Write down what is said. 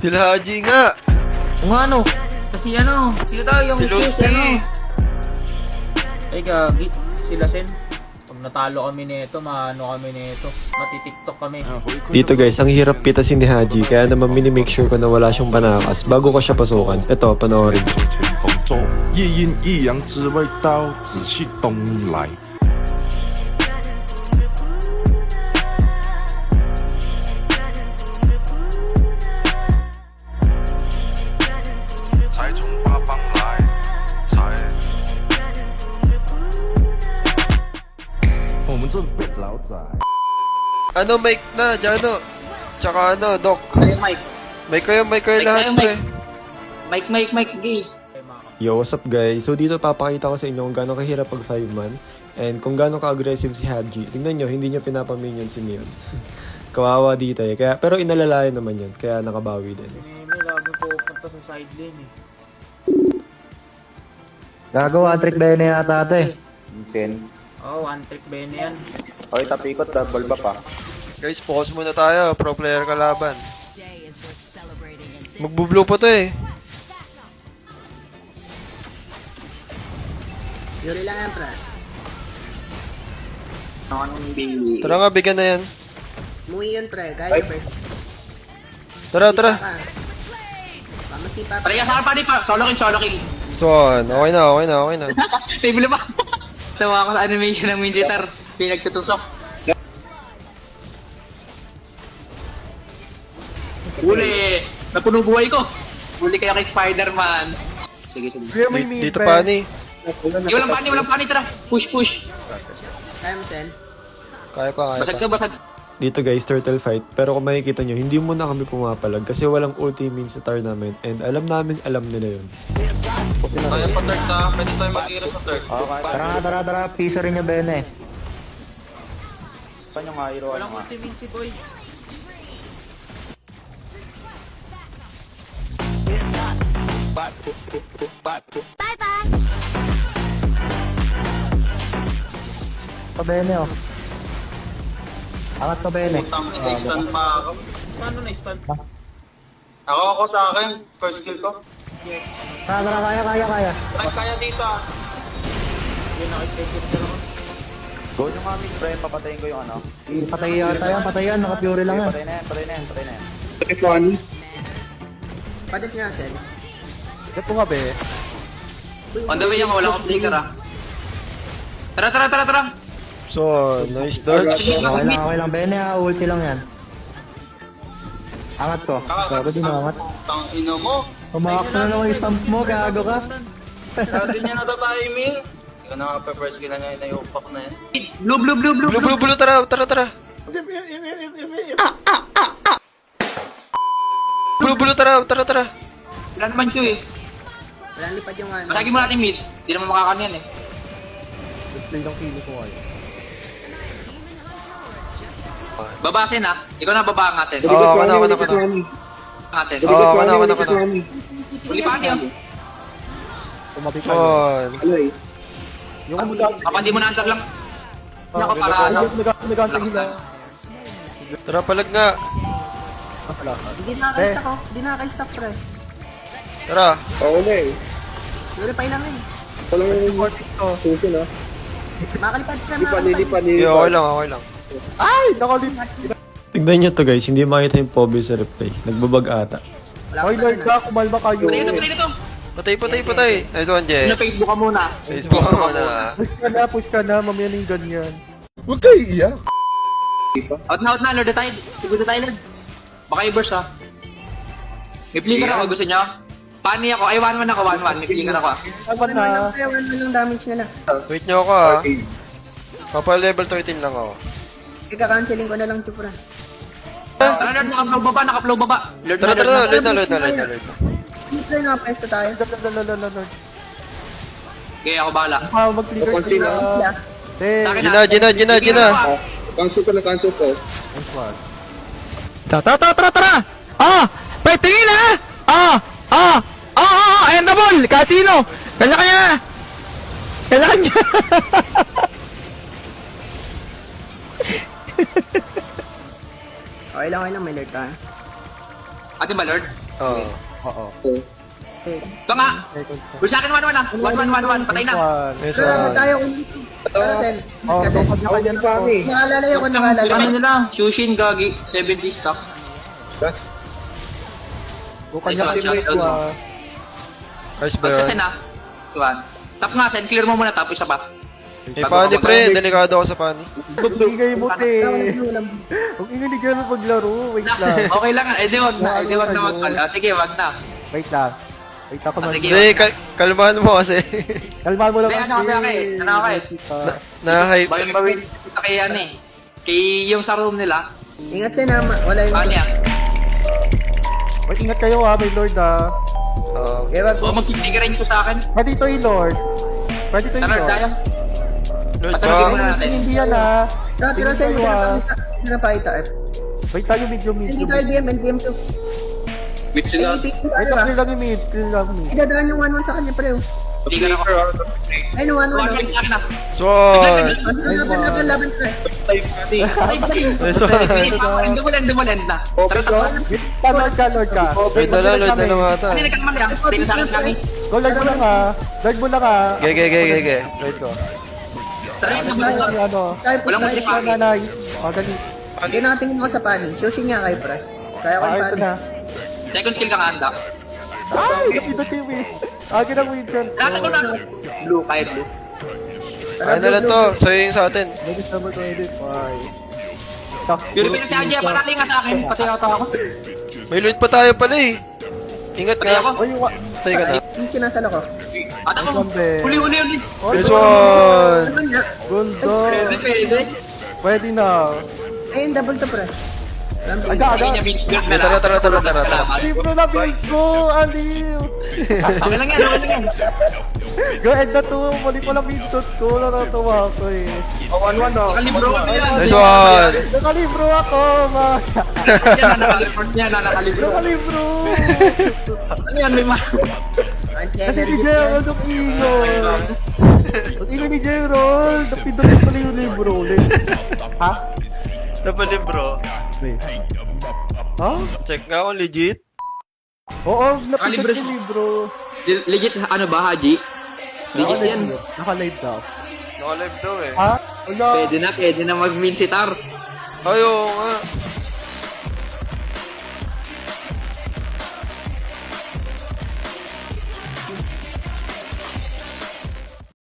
Sila Haji nga. Kung ano? Kasi ano? Sino tayo? Yung Si Lutfi. Ay gagi. Sila Sen. Pag natalo kami nito, maano kami nito. Matitiktok kami. Dito guys, ang hirap pitasin ni Haji, kaya naman minimake sure ko na wala siyang panakas bago ko siya pasukan. Ito, panoorin. 风中，一阴一阳之谓道，仔细东来。 才从八方来，才。我们这被老仔。 Ano, Mike na, Jano. Tsaka ano, Doc. Ay, Mike. Mike kayo lahat, pre. Mike, gay. Yo, what's up guys? So dito papakita ko sa inyo kung gaano kahirap pag 5-man and kung gaano ka-aggressive si Haji. Tingnan nyo, hindi nyo pinapaminion si Mion. Kawawa dito eh. Kaya, pero inalalayan naman yan, kaya nakabawi din. May lagi pupunta sa side lane eh. Gagawa, trick ba yun yata ito eh? Sen. Oh, one trick Bene yan. Okay, tapikot, double ba pa? Guys, focus muna tayo. Pro player kalaban. Magbublue po to eh. Yuri lang yan, pre. Tara nga, bigyan na yan. Muwi yun, pre. Gaya, pre. Tara. Pamasipa pa. Parehas sa pa solo kill. Swan, okay na. Table pa. Tawa ko sa animation ng Minjitar. Pinagtutusok. Uli! Napuno buhay ko! Uli kaya kay Spider-Man. Sige. Dito pa ni. Walang pani, tara! Push! Kaya mo, Sen. Kaya pa. Basag. Dito guys, turtle fight. Pero kung makikita nyo, hindi muna kami pumapalag kasi walang ulti means sa tournament and alam nila yun. Kaya pa third na. Pwede tayo mag-hero sa third. Tara, piso rin yung Bene. Saan yung hero? Walang ultimate si Boy. Pa Bene oh. Angat ka Bene. Stun pa ako. Paano na-stun? Ako sa akin. First kill ko. Tara, kaya. Kaya dito ah. Yun, naka-schedule sa ako. Go yung kami, pre. Papatayin ko yung ano. Patay yan, naka-fury lang yan. Patay na yan. Padit nga, Sen. On the way yung wala akong flicker ah. Tara! So, nice dodge. Okay lang Bene ulti lang yan. Angat ko. Bago din angat. Tang ino mo. Umakak na naman yung stamp mo, gago ka. Lagi niya natatiming. Hindi ko nakaka-first kill na yun. Nayupak na yan. Blue! Tara. Blue, tara. Wala naman Q eh. Walang lipad yung ano. Matagi mo natin mid. Hindi naman makakanian eh. Baba Sen ah. Ikaw na baba nga Sen. Oo, ako na. Nga Sen. Oo, ako na. Uli pa niyo. Swan. Kapag di mo na-answer lang. Ako para ano. Tara, palag nga. Hindi nakaka-stack, oh. Hindi nakaka-stack, pre. Tara. Yuri pa namin. Makalipad, pre. Okay lang. Tignan nyo to guys, hindi makita yung Pobe sa replay. Nagbabag ata. Ay, Lord, Patay na to. Patay. Nice one, Jay. Na Facebook ka muna. Facebook ka muna. Out na, Lord the Tide. Siguro the Thailand. Baka i-burst ah. May flicker ako, gusto nyo? Pani ako, ay 1-1 ako, 1-1. May flicker ako ah. One lang damage nila. Wait nyo ako ah. Papa level 13 lang ako. Ika-canceling ko na lang, Chupra. Tara, Lord, naka-flow baba. Lord Tara. Lord na. Chupra nga, pwesto tayo. Okay, ako bahala. Gina. Tara! Pwede na! Ayan na ball! Casino! Kanya! Okay lang, may Lord ka. Ate ba, Lord? Oo. Oo. Ito nga. Push sa akin 1-1 ah. 1-1. Patay na. Nice Wala one. na tayo kung Sen. Oh, Kasi, so kanya-kanya na po. nakalalayo ko, nakalalayo. Ano nila? Shushin, Gagi. 70 stock. So kanya-kanya na po. Nice ba Pag kasi yun? na. Tuwan. Tap nga, Sen. Clear mo muna. Tap isa pa. Eh, pani pre, delikado ako sa pani. Ingay mo, te. Ako naglulam. Huwag ingay ni Gano paglaro. Wait lang. Okay lang. Eh, di wag na. Eh, di wag na mag-call. Ah, sige, wag na. Wait lang. Wait ako man. Sige. Hindi, kalmahan mo kasi. Kalmahan mo lang. Hindi, ano kasi ako eh. Ano ako eh. Na-hype. Bawin kita kay ano eh. Kay yung sa room nila. Ingat Sen, wala yung... Paano yan? Wait, ingat kayo ha, may Lord ha. Oo. Eh, wag. O, magpipigay rin sa akin. Pwede ito yung Lord. Pwede ito yung Tara, Lord. tayo. Lord Patulogin ba? muna natin. Hindi yan ha. Pero Sen, hindi na pakita. Wait tayo medyo Hindi medyo. tayo BM2. Wait sila. Wait lang, clear lang yung mid. Clear lang yung mid. Idadaan yung 1-1 sa kanya, pre. Pigan ako. Ay, no, 1-1. Tuwan sa akin ah. Swan! Laban, pre. Patay, patay. Nice one. Dumulend na. Tara, tara. Lord ka, Lord ka. Lord na lang ata. Hindi nagkamali ah. Hindi na sa akin kami. Go, Lord mo lang ha. Lord mo lang ha. Gege. Lord ko. Tara, Ano dumulend na. yung ano? Walang multi pa. Nanay. Magaling. Hindi nakatingin ako sa panin. Shoshin nga kay pre. Kaya ko yung Ito panin. na. Second skill ka nga handa. Ay, napindot yung win. Agad ang win dyan. Nata ko na. Blue, kahit blue. Kaya na lang to. Sa'yo yung sa atin. Ladies number 25. Purify na si Angie, parali nga sa akin. Pati yata ako. May Lord pa tayo pala eh. Ingat Pati ako. nga. Oy, Patay ka na. Yung sinasalo ko. At ako. Huli. Nice one! Ano nga? Gundo. Pwede. Pwede na. Ayun, double to pre. Aga. Tara. Libro na build ko. Aliw. Okay lang yan. Go ahead na to. Mali pala pindot ko. Natatawa ako eh. Oh, 1-1 no. Nakalibro ko yan. Nice one! Nakalibro ako. Yan, nakalibro. Nakalibro. Ano yan, may Kasi ni Gerald ang ingay. Ang ingay ni Gerald. Napindot ko pala yung libro ulit. Ha? Napali bro. Wait. Ha? Check nga kung legit. Oo, napindot Nakalibro yung libro. Legit, ano ba, Haji? Legit yan. Naka-live daw. Naka-live daw eh. Ha? Wala. Pwede na mag-min si Tar. Ayaw nga.